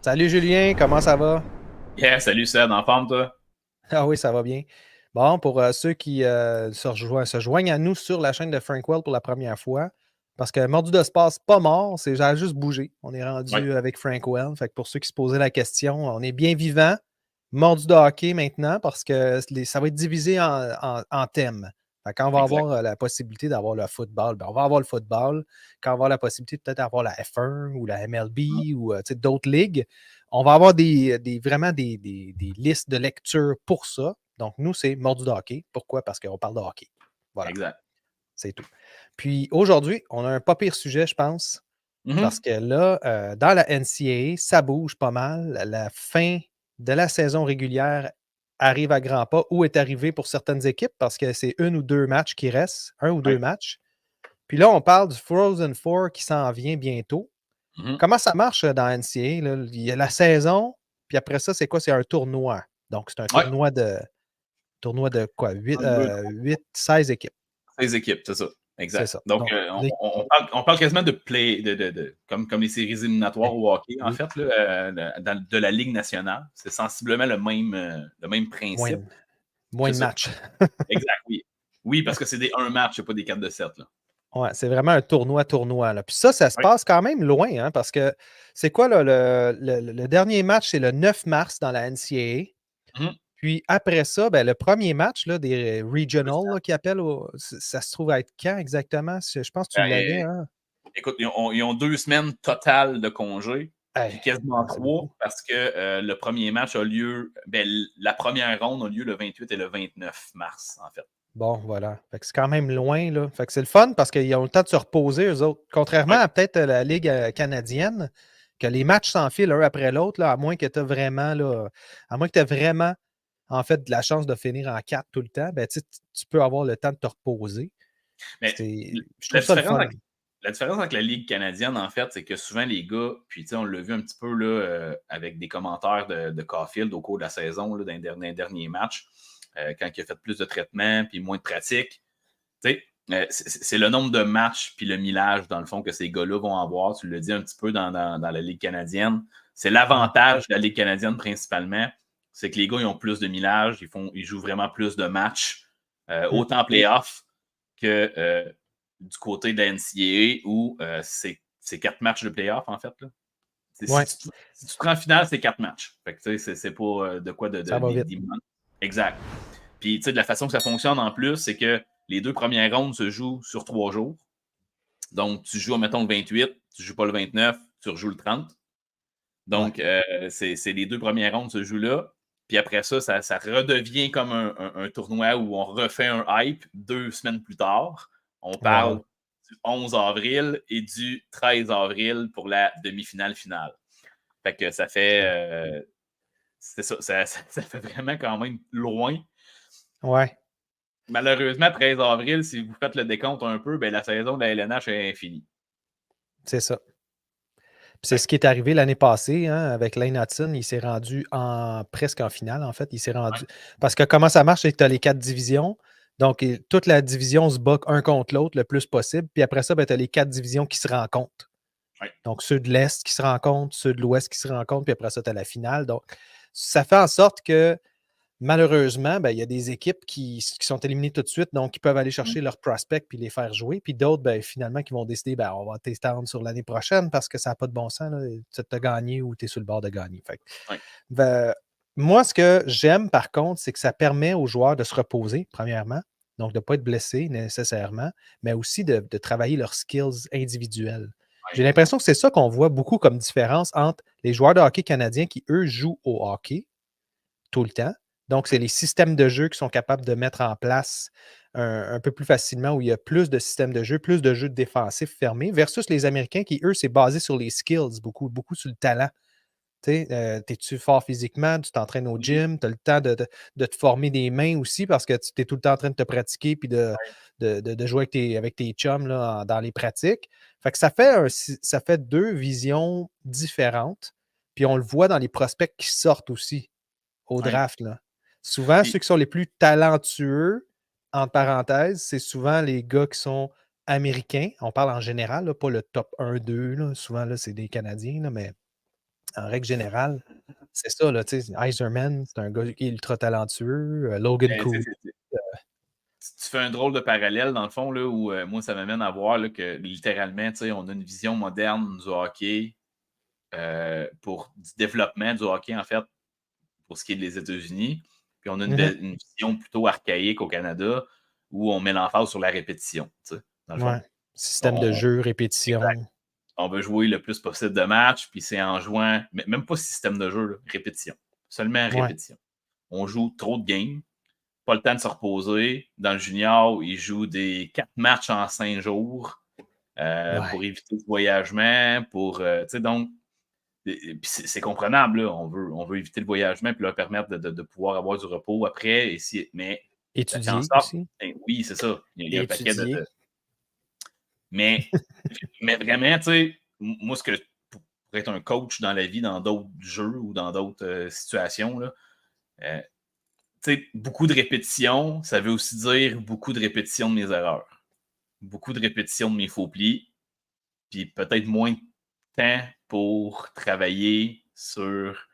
Salut Julien, comment ça va? Yeah, salut Seb, en forme toi? Ah oui, ça va bien. Bon, pour ceux qui se joignent à nous sur la chaîne de Frankwell pour la première fois, parce que Mordu de Space, pas mort, ça a juste bougé. On est Oui, rendu avec Frankwell. Fait que pour ceux qui se posaient la question, on est bien vivant. Mordu de hockey maintenant, parce que ça va être divisé en thèmes. Fait quand on va exact. avoir la possibilité d'avoir le football, ben on va avoir le football. Quand on va avoir la possibilité peut-être d'avoir la F1 ou la Mhm. MLB ou d'autres ligues, on va avoir vraiment des listes de lecture pour ça. Donc, nous, c'est Mordu de hockey. Pourquoi? Parce qu'on parle de hockey. Voilà, Exact. c'est tout. Puis aujourd'hui, on a un pas pire sujet, je pense, parce Mhm. que là, dans la NCAA, ça bouge pas mal. La fin de la saison régulière arrive à grands pas ou est arrivée pour certaines équipes parce que c'est un ou deux matchs qui restent, un ou deux Ouais. matchs. Puis là, on parle du Frozen Four qui s'en vient bientôt. Mhm. Comment ça marche dans la NCAA, là? Il y a la saison, puis après ça, c'est quoi? C'est un tournoi. Donc, c'est un Ouais. tournoi de quoi? 8, Un, deux, 16 équipes. 16 équipes, c'est ça. C'est Exact. ça. Donc, Donc, on parle quasiment de play, comme les séries éliminatoires ben, au hockey, en oui, fait, là, de la Ligue nationale. C'est sensiblement le même principe. moins, moins C'est de ça. matchs. Exact, oui. Oui, parce que c'est des un match, c'est pas des 4 de 7 là. Ouais, c'est vraiment un tournoi, là. Puis ça se Oui. passe quand même loin, hein, parce que c'est quoi, là, le dernier match, c'est le 9 mars dans la NCAA. Mhm. Puis après ça, ben, le premier match là, des Juste regionals là, qui appellent, ça se trouve à être quand exactement? Je pense que tu l'avais, euh, hein? Écoute, ils ont 2 semaines totales de congé, Hey, puis quasiment ouais, c'est trois, beaucoup. parce que le premier match a lieu, la première ronde a lieu le 28 et le 29 mars, en fait. Bon, voilà. Fait que c'est quand même loin, là. Fait que c'est le fun parce qu'ils ont le temps de se reposer, eux autres. Contrairement Oui, à peut-être la Ligue canadienne, que les matchs s'enfilent un après l'autre, là, à moins que tu vraiment, là, à moins que tu vraiment, en fait, de la chance de finir en 4 tout le temps, ben, tu peux avoir le temps de te reposer. mais Je la trouve ça le différence fun. avec, la différence avec la Ligue canadienne, en fait, c'est que souvent les gars, puis tu sais, on l'a vu un petit peu là, avec des commentaires de Caulfield au cours de la saison, là, dans les derniers matchs, quand il a fait plus de traitements puis moins de pratiques. Tu sais, c'est le nombre de matchs puis le millage, dans le fond, que ces gars-là vont avoir. Tu le dis un petit peu dans la Ligue canadienne. C'est Ouais. l'avantage de la Ligue canadienne principalement, c'est que les gars, ils ont plus de millage, ils jouent vraiment plus de matchs, Hmm. autant en playoff que du côté de la NCAA où c'est 4 matchs de playoff, en fait. Là. Si, Ouais, si tu te rends en finale, c'est 4 matchs. Fait que, c'est pas de quoi ça va vite. d'immense. Exact. Puis, tu sais, de la façon que ça fonctionne en plus, c'est que les 2 premières rondes se jouent sur 3 jours. Donc, tu joues, mettons, le 28, tu joues pas le 29, tu rejoues le 30. Ouais. Donc, c'est les 2 premières rondes se jouent là. Puis après ça redevient comme un tournoi où on refait un hype 2 semaines plus tard. On parle Wow. du 11 avril et du 13 avril pour la demi-finale finale. Fait que ça fait, C'est- c'est ça fait vraiment quand même loin. Ouais, Malheureusement, 13 avril, si vous faites le décompte un peu, ben, la saison de la LNH est infinie. c'est ça. Puis c'est Fait ce qui est arrivé l'année passée, hein, avec Lane Hudson. Il s'est rendu presque en finale, en fait. Il s'est rendu. ouais, Parce que comment ça marche, c'est que tu as les 4 divisions. Donc, toute la division se bat un contre l'autre le plus possible. Puis après ça, ben, tu as les 4 divisions qui se rencontrent. ouais. Donc, ceux de l'Est qui se rencontrent, ceux de l'Ouest qui se rencontrent, puis après ça, tu as la finale. Donc, ça fait en sorte que malheureusement, ben, il y a des équipes qui sont éliminées tout de suite, donc qui peuvent aller Mmh. chercher leurs prospects puis les faire jouer. Puis d'autres, ben, finalement, qui vont décider, ben, on va t'étendre sur l'année prochaine parce que ça n'a pas de bon sens. Là. Tu as gagné ou tu es sur le bord de gagner. Fait que, Ouais. ben, moi, ce que j'aime, par contre, c'est que ça permet aux joueurs de se reposer, premièrement. Donc, de ne pas être blessés nécessairement, mais aussi de travailler leurs skills individuels. J'ai Ouais. l'impression que c'est ça qu'on voit beaucoup comme différence entre les joueurs de hockey canadiens qui, eux, jouent au hockey tout le temps. Donc, c'est Ouais. les systèmes de jeu qui sont capables de mettre en place un peu plus facilement, où il y a plus de systèmes de jeu, plus de jeux défensifs fermés, versus les Américains qui, eux, c'est basé sur les skills, beaucoup, beaucoup sur le talent. Tu sais, es-tu fort physiquement, tu t'entraînes au Mmh. gym, tu as le temps de te former des mains aussi parce que tu es tout le temps en train de te pratiquer puis Ouais. de jouer avec tes chums là, dans les pratiques. Fait que ça fait deux visions différentes. Puis on le voit dans les prospects qui sortent aussi au Ouais. draft, là. Souvent, ceux Puis, qui sont les plus talentueux, entre parenthèses, c'est souvent les gars qui sont américains. On parle en général, là, pas le top 1-2. Là. Souvent, là, c'est des Canadiens, là, mais en règle générale, c'est ça, là, tu sais, Iserman, c'est un gars qui est ultra talentueux. Logan Cooley. Tu fais un drôle de parallèle, dans le fond, là, où moi, ça m'amène à voir là, que littéralement, on a une vision moderne du hockey pour du développement du hockey, en fait, pour ce qui est des États-Unis. Puis on a une vision plutôt archaïque au Canada où on met l'emphase sur la répétition, dans le fond. Système de jeu, répétition. Exact. On veut jouer le plus possible de matchs, puis c'est en jouant, même pas système de jeu, là, répétition. Seulement répétition. On joue trop de games, pas le temps de se reposer. Dans le junior, ils jouent des 4 matchs en 5 jours pour éviter le voyagement, donc, c'est comprenable, là. On veut éviter le voyagement puis leur permettre de pouvoir avoir du repos après. Mais étudier aussi. Oui, c'est ça. Il y a un paquet de... Mais vraiment, tu sais, moi, pour être un coach dans la vie, dans d'autres jeux ou dans d'autres situations, là, tu sais, beaucoup de répétitions, ça veut aussi dire beaucoup de répétitions de mes erreurs. Beaucoup de répétitions de mes faux plis. Puis peut-être moins de temps pour travailler sur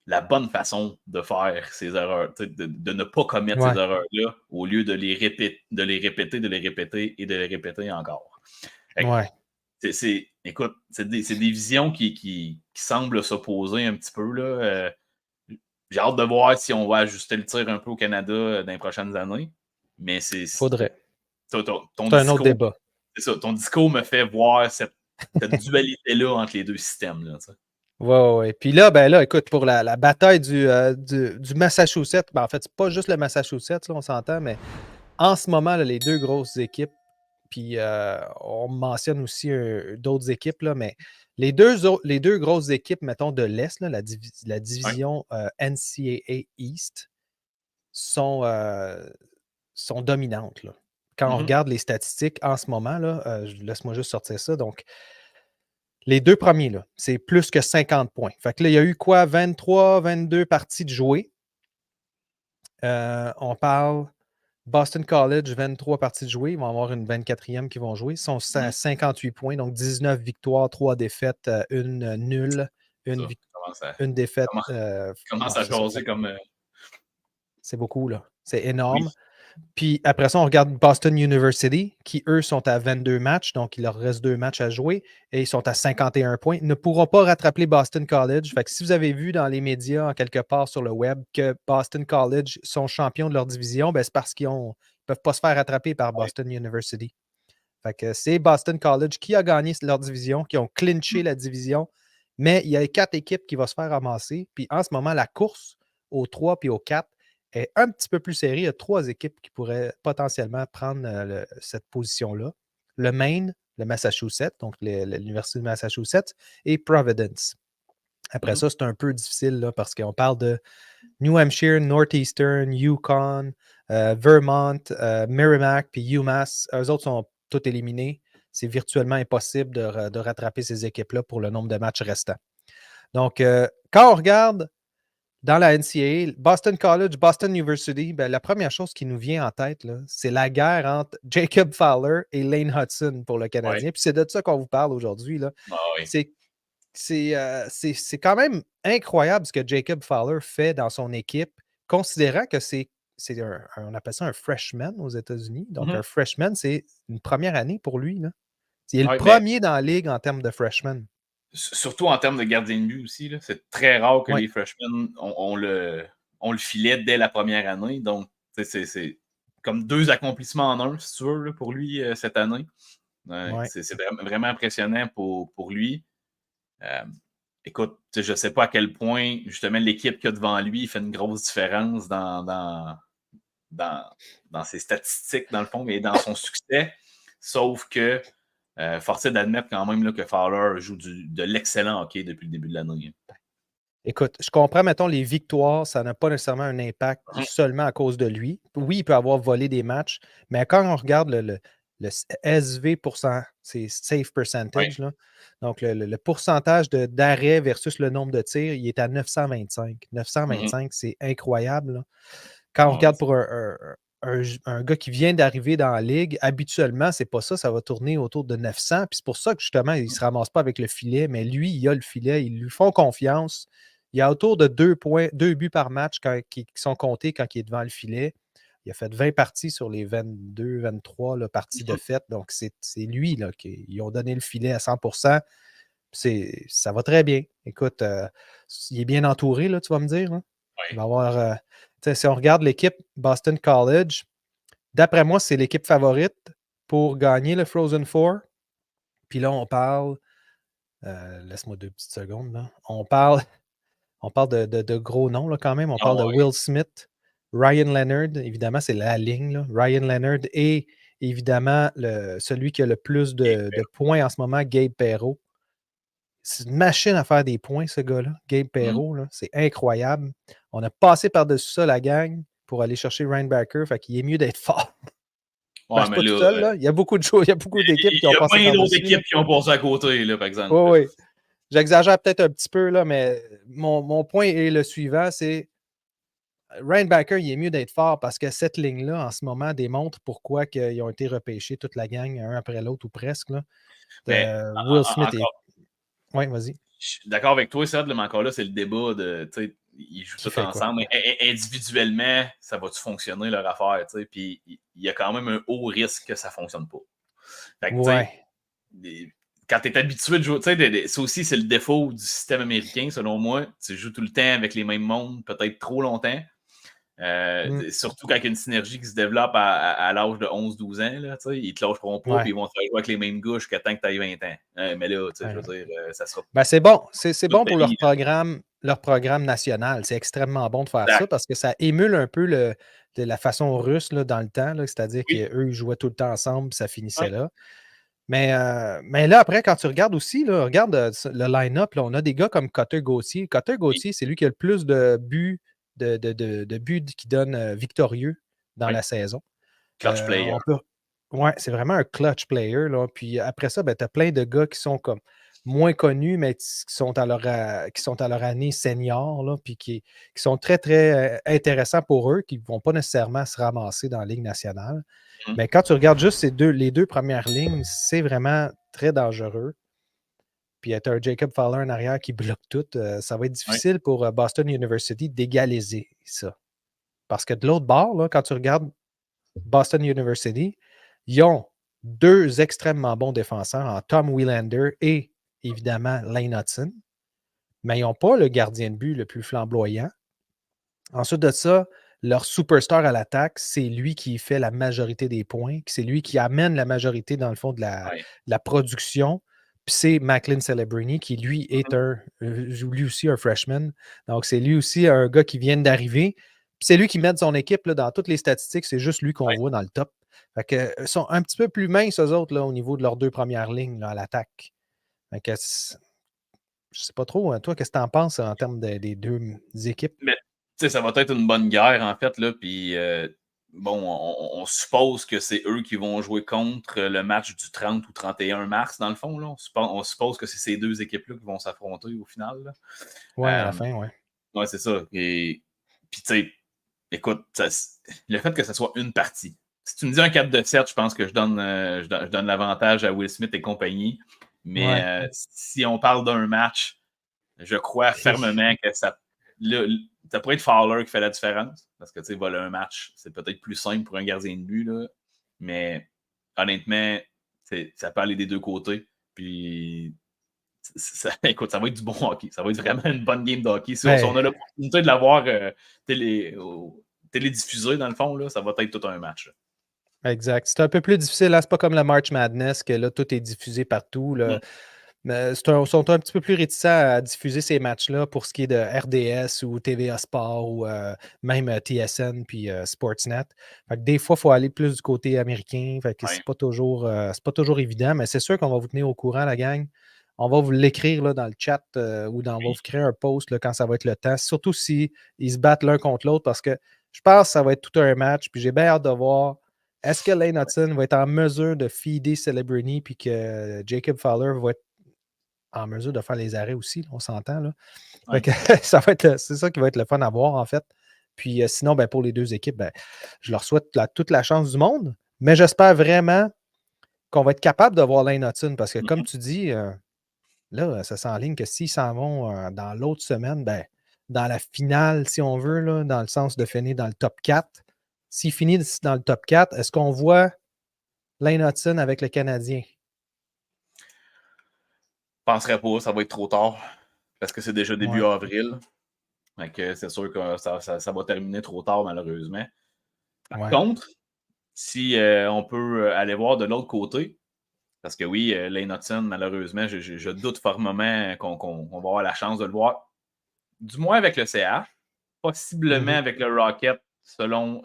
la bonne façon de faire ces erreurs, de ne pas commettre ces erreurs-là au lieu de les répéter et de les répéter encore. Écoute, c'est des visions qui semblent s'opposer un petit peu. Là. J'ai hâte de voir si on va ajuster le tir un peu au Canada dans les prochaines années. Mais faudrait. C'est un autre débat. C'est ça. Ton discours me fait voir cette dualité-là entre les deux systèmes. Là, ouais. Puis là, écoute, pour la bataille du Massachusetts, en fait, c'est pas juste le Massachusetts, là, on s'entend, mais en ce moment, là, les deux grosses équipes, puis on mentionne aussi d'autres équipes, là, mais les deux grosses équipes, mettons, de l'Est, là, la division NCAA East, sont dominantes. Là. Quand on regarde les statistiques en ce moment, là, laisse-moi juste sortir ça. Donc, les deux premiers, là, c'est plus que 50 points. Fait que là, il y a eu quoi? 23, 22 parties de jouer. On parle Boston College, 23 parties de jouer. Ils vont avoir une 24e qui vont jouer. Ils sont à 58 points, donc 19 victoires, 3 défaites, une nulle, une défaite. Commence à jaser comme... C'est beaucoup, là. C'est énorme. Oui. Puis après ça, on regarde Boston University, qui, eux, sont à 22 matchs, donc il leur reste 2 matchs à jouer, et ils sont à 51 points. Ils ne pourront pas rattraper Boston College. Fait que si vous avez vu dans les médias, en quelque part sur le web, que Boston College sont champions de leur division, ben c'est parce qu'ils ne peuvent pas se faire rattraper par Boston University. Fait que c'est Boston College qui a gagné leur division, qui ont clinché la division, mais il y a 4 équipes qui vont se faire ramasser. Puis en ce moment, la course aux 3 puis aux 4 est un petit peu plus serrée. Il y a 3 équipes qui pourraient potentiellement prendre cette position-là. Le Maine, le Massachusetts, donc l'Université de Massachusetts, et Providence. Après ça, c'est un peu difficile là, parce qu'on parle de New Hampshire, Northeastern, Yukon, Vermont, Merrimack, puis UMass. Eux autres sont tous éliminés. C'est virtuellement impossible de rattraper ces équipes-là pour le nombre de matchs restants. Donc, quand on regarde dans la NCAA, Boston College, Boston University, ben, la première chose qui nous vient en tête, là, c'est la guerre entre Jacob Fowler et Lane Hudson pour le Canadien. Puis c'est de ça qu'on vous parle aujourd'hui. Là. C'est quand même incroyable ce que Jacob Fowler fait dans son équipe, considérant que on appelle ça un freshman aux États-Unis. Donc, un freshman, c'est une première année pour lui. Là. C'est le premier dans la ligue en termes de freshman. Surtout en termes de gardien de but aussi. Là. C'est très rare que les freshmen on le filet dès la première année. Donc, c'est comme 2 accomplissements en un, si tu veux, là, pour lui cette année. C'est vraiment impressionnant pour lui. Écoute, je ne sais pas à quel point, justement, l'équipe qu'il y a devant lui fait une grosse différence dans ses statistiques, dans le fond, et dans son succès. Sauf que force est d'admettre quand même là, que Fowler joue de l'excellent hockey depuis le début de l'année. Écoute, je comprends, mettons, les victoires, ça n'a pas nécessairement un impact seulement à cause de lui. Oui, il peut avoir volé des matchs, mais quand on regarde le SV c'est save percentage, là, donc le pourcentage d'arrêt versus le nombre de tirs, il est à 925. 925, c'est incroyable. Là. Quand on regarde pour un gars qui vient d'arriver dans la ligue, habituellement, c'est pas ça. Ça va tourner autour de 900. Puis c'est pour ça que justement, il ne se ramasse pas avec le filet. Mais lui, il a le filet. Ils lui font confiance. Il y a autour de 2 buts par match qui sont comptés quand il est devant le filet. Il a fait 20 parties sur les 22, 23 là, parties de fête. Donc, c'est lui là, qui ont donné le filet à 100%. Ça va très bien. Écoute, il est bien entouré, là, tu vas me dire. Hein? Il va avoir. Si on regarde l'équipe Boston College, d'après moi, c'est l'équipe favorite pour gagner le Frozen Four. Puis là, on parle. Laisse-moi 2 petites secondes. Là. On parle de gros noms là, quand même. On parle de Will Smith, Ryan Leonard, évidemment, c'est la ligne. Là. Ryan Leonard et évidemment celui qui a le plus de points en ce moment, Gabe Perreault. C'est une machine à faire des points, ce gars-là, Gabe Perreault. Là. C'est incroyable. On a passé par-dessus ça, la gang, pour aller chercher Ryan Backer. Fait qu'il est mieux d'être fort. Ouais, c'est pas tout seul, là. Il y a beaucoup d'équipes qui ont passé par-dessus. Il y a plein d'autres équipes qui ont passé à côté, là, par exemple. Oui. J'exagère peut-être un petit peu, là, mais mon point est le suivant, c'est Ryan Backer, il est mieux d'être fort parce que cette ligne-là, en ce moment, démontre pourquoi ils ont été repêchés, toute la gang, un après l'autre ou presque. Là. Will Smith est... Oui, vas-y. Je suis d'accord avec toi, Seth, mais encore là, c'est le débat de, tu sais, ils jouent tous ensemble. Individuellement, ça va-tu fonctionner leur affaire, tu sais, puis il y a quand même un haut risque que ça ne fonctionne pas. Fait que, quand tu es habitué de jouer, tu sais, ça aussi, c'est le défaut du système américain, selon moi. Tu joues tout le temps avec les mêmes mondes, peut-être trop longtemps. Surtout quand il y a une synergie qui se développe à l'âge de 11-12 ans, là, ils ne te lâcheront pas puis ils vont te faire jouer avec les mêmes gars jusqu'à temps que tu aies 20 ans. Mais là, je veux dire, ça sera... c'est bon. C'est bon pour leur programme national. C'est extrêmement bon de faire ça parce que ça émule un peu la façon russe là, dans le temps. C'est-à-dire qu'eux, ils jouaient tout le temps ensemble ça finissait là. Mais là, après, quand tu regardes aussi, là, regarde le line-up, là, on a des gars comme Cutter Gauthier. Cutter Gauthier, c'est lui qui a le plus de buts de buts qui donne victorieux dans la saison. Clutch player. Oui, c'est vraiment un clutch player. Là. Puis après ça, tu as plein de gars qui sont comme moins connus, mais qui sont à leur année senior, là, puis qui sont très, très intéressants pour eux, qui ne vont pas nécessairement se ramasser dans la Ligue nationale. Mais quand tu regardes juste les deux premières lignes, c'est vraiment très dangereux. Puis tu as un Jacob Fowler en arrière qui bloque tout. Ça va être difficile pour Boston University d'égaliser ça. Parce que de l'autre bord, là, quand tu regardes Boston University, ils ont 2 extrêmement bons défenseurs en Tom Wielander et évidemment Lane Hudson. Mais ils n'ont pas le gardien de but le plus flamboyant. Ensuite de ça, leur superstar à l'attaque, c'est lui qui fait la majorité des points, c'est lui qui amène la majorité, dans le fond, de la production. Puis c'est Macklin Celebrini qui, lui, est lui aussi un freshman. Donc, c'est lui aussi un gars qui vient d'arriver. Puis c'est lui qui met son équipe là, dans toutes les statistiques. C'est juste lui qu'on voit dans le top. Fait que, ils sont un petit peu plus minces, eux autres, là, au niveau de leurs 2 premières lignes là, à l'attaque. Fait que, je sais pas trop, hein, toi, qu'est-ce que tu en penses en termes des 2 équipes? Mais, ça va être une bonne guerre, en fait, là, puis bon, on suppose que c'est eux qui vont jouer contre le match du 30 ou 31 mars, dans le fond, là. On suppose que c'est ces 2 équipes-là qui vont s'affronter au final, là. Oui, à la fin, oui. Oui, c'est ça. Et puis, tu sais, écoute, le fait que ce soit une partie. Si tu me dis un 4-7, je pense que je donne l'avantage à Will Smith et compagnie. Mais si on parle d'un match, je crois fermement que ça pourrait être Fowler qui fait la différence. Parce que, tu sais, voler un match, c'est peut-être plus simple pour un gardien de but. Là. Mais honnêtement, ça peut aller des 2 côtés. Puis, écoute, ça va être du bon hockey. Ça va être vraiment une bonne game de hockey. Si on a l'opportunité de l'avoir télédiffusé, dans le fond, là, ça va être tout un match. Là. Exact. C'est un peu plus difficile. C'est pas comme le March Madness que là, tout est diffusé partout. Là. Mais ils sont un petit peu plus réticents à diffuser ces matchs-là pour ce qui est de RDS ou TVA Sport ou même TSN puis Sportsnet. Fait que des fois, il faut aller plus du côté américain. Fait que c'est pas toujours évident, mais c'est sûr qu'on va vous tenir au courant, la gang. On va vous l'écrire là, dans le chat ou on va vous créer un post là, quand ça va être le temps. Surtout s'ils se battent l'un contre l'autre parce que je pense que ça va être tout un match. Puis j'ai bien hâte de voir. Est-ce que Lane Hudson va être en mesure de feeder Celebrini puis que Jacob Fowler va être en mesure de faire les arrêts aussi, on s'entend. Là. C'est ça qui va être le fun à voir, en fait. Puis sinon, ben, pour les deux équipes, ben, je leur souhaite toute la chance du monde. Mais j'espère vraiment qu'on va être capable de voir Lane Hutson parce que, comme tu dis, là, ça s'enligne que s'ils s'en vont dans l'autre semaine, ben, dans la finale, si on veut, là, dans le sens de finir dans le top 4, s'ils finissent dans le top 4, est-ce qu'on voit Lane Hutson avec le Canadien? Je penserais pas, ça va être trop tard. Parce que c'est déjà début avril. Donc, c'est sûr que ça va terminer trop tard, malheureusement. Par contre, si on peut aller voir de l'autre côté, parce que oui, Lane Hutson, malheureusement, je doute formellement qu'on va avoir la chance de le voir. Du moins avec le CH, possiblement avec le Rocket, selon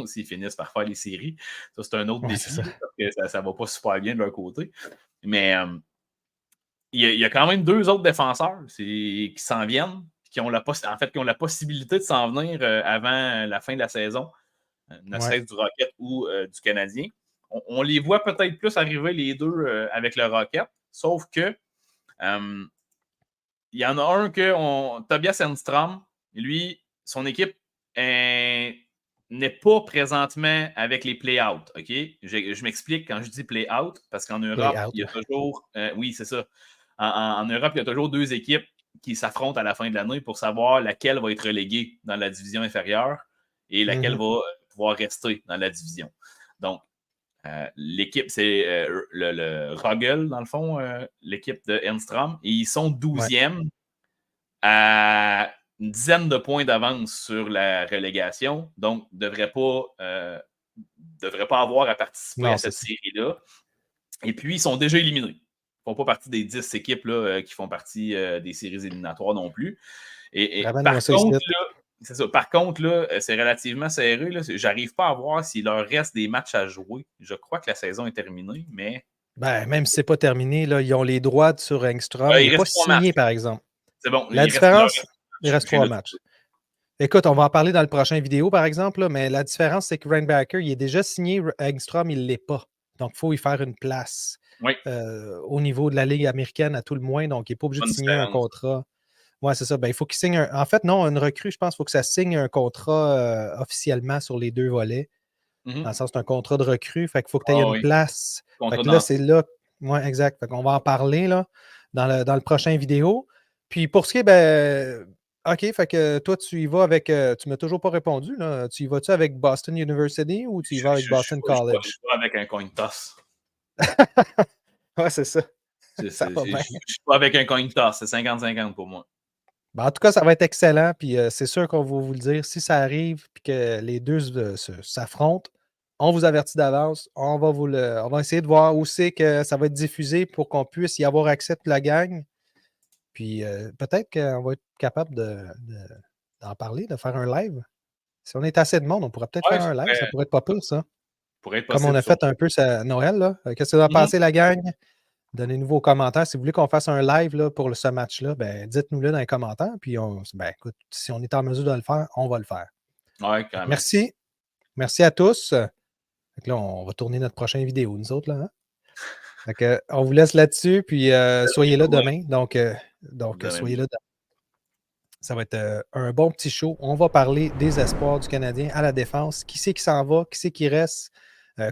s'ils finissent par faire les séries. Ça, c'est un autre défi, parce que ça ne va pas super bien de leur côté. Mais il y a quand même deux autres défenseurs qui s'en viennent, qui ont la possibilité de s'en venir avant la fin de la saison, ne serait-ce du Rocket ou du Canadien. On les voit peut-être plus arriver les deux avec le Rocket, sauf que il y en a un que Tobias Enstrom, lui, son équipe n'est pas présentement avec les play-out. OK? Je m'explique quand je dis play-out, parce qu'en Europe, il y a toujours. Oui, c'est ça. En Europe, il y a toujours deux équipes qui s'affrontent à la fin de l'année pour savoir laquelle va être reléguée dans la division inférieure et laquelle va pouvoir rester dans la division. Donc, l'équipe, c'est le Rogel, dans le fond, l'équipe de Enstrom, et ils sont 12e à une dizaine de points d'avance sur la relégation, donc ne devraient pas avoir à participer à cette série-là. Et puis, ils sont déjà éliminés. Ils ne font pas partie des 10 équipes là, qui font partie des séries éliminatoires non plus. Et par contre, là, c'est relativement serré. Je n'arrive pas à voir s'il leur reste des matchs à jouer. Je crois que la saison est terminée, mais... Ben, même si ce n'est pas terminé, là, ils ont les droits sur Engstrom. Il n'est pas signé, par exemple. C'est bon. La différence, il reste 3 matchs. Écoute, on va en parler dans le prochain vidéo, par exemple, là, mais la différence, c'est que Reinbacker, il est déjà signé, Engstrom, il ne l'est pas. Donc, il faut y faire une place au niveau de la Ligue américaine, à tout le moins. Donc, il n'est pas obligé de signer un contrat. Oui, c'est ça. Ben, il faut qu'il signe En fait, non, une recrue, je pense qu'il faut que ça signe un contrat officiellement sur les deux volets. Dans le sens, c'est un contrat de recrue. Fait qu'il faut que tu aies une place. Fait que là, c'est là. Oui, exact. Fait qu'on va en parler là, dans le prochain vidéo. Puis pour ce qui est, ben, OK, fait que toi, tu y vas avec. Tu ne m'as toujours pas répondu. Là. Tu y vas-tu avec Boston University ou tu y vas avec Boston College? Je suis pas avec un coin toss. Ouais, c'est ça. Je ne suis pas avec un coin toss. C'est 50-50 pour moi. Ben, en tout cas, ça va être excellent. Puis c'est sûr qu'on va vous le dire. Si ça arrive et que les deux s'affrontent, on vous avertit d'avance. On va essayer de voir où c'est que ça va être diffusé pour qu'on puisse y avoir accès toute la gang. Puis peut-être qu'on va être capable d'en parler, de faire un live. Si on est assez de monde, on pourrait peut-être faire un live. Ça pourrait être pas pire, ça. Comme on a fait un peu à Noël. Là. Qu'est-ce que vous en pensez, la gang? Donnez-nous vos commentaires. Si vous voulez qu'on fasse un live là, pour ce match-là, ben, dites-nous-le dans les commentaires. Puis, écoute, si on est en mesure de le faire, on va le faire. Ouais, quand même. Merci. Merci à tous. Donc là, on va tourner notre prochaine vidéo, nous autres. Là, hein? Donc, on vous laisse là-dessus. Puis, soyez là demain. Donc soyez là demain. Ça va être un bon petit show. On va parler des espoirs du Canadien à la défense. Qui c'est qui s'en va? Qui c'est qui reste?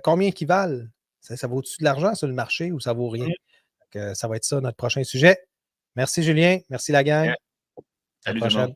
Combien qui valent? Ça vaut-tu de l'argent sur le marché ou ça vaut rien? Donc, ça va être ça notre prochain sujet. Merci Julien. Merci la gang. Salut À la prochaine.